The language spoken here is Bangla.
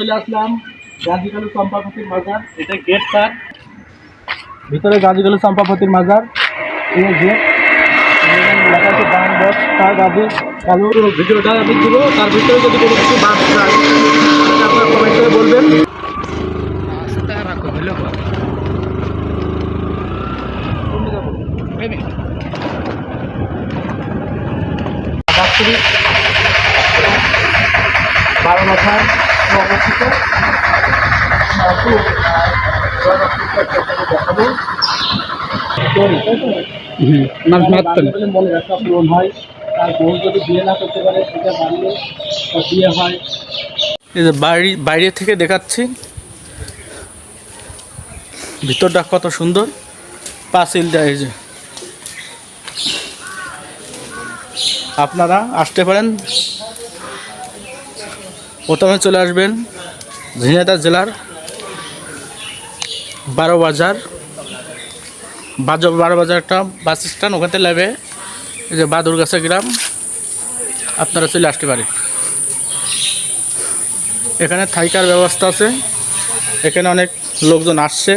চলে আসলাম গাজীকালু চম্পাপতির মাজার। এটা গেট তার ভিতরে গাজীকালু চম্পাপতির মাজার। এই গেট লেখা আছে বাম বক্স তার গাজী কালু। ভিডিওটা আমি দিব, তার ভিতরে যদি কোনো কিছু বাদ যায় সেটা আপনার কমেন্ট করে বলবেন। বারো মাথার অবস্থিত দেখাবো। মনের একটা পূরণ হয়, তার বোন যদি বিয়ে না করতে পারে সেটা বাড়িয়ে বিয়ে হয়। এই যে বাইরে থেকে দেখাচ্ছি ভিতরটা কত সুন্দর, পাঁচিল দেয়। এই যে আপনারা আসতে পারেন। প্রথমে চলে আসবেন ঝিনাইদহ জেলার 12 বাজার। 12 বাজার একটা বাস স্ট্যান্ড, ওখানে নেবে এই যে বাদুরগাছা গ্রাম, আপনারা চলে আসতে পারেন। এখানে থাইকার ব্যবস্থা আছে, এখানে অনেক লোকজন আসছে।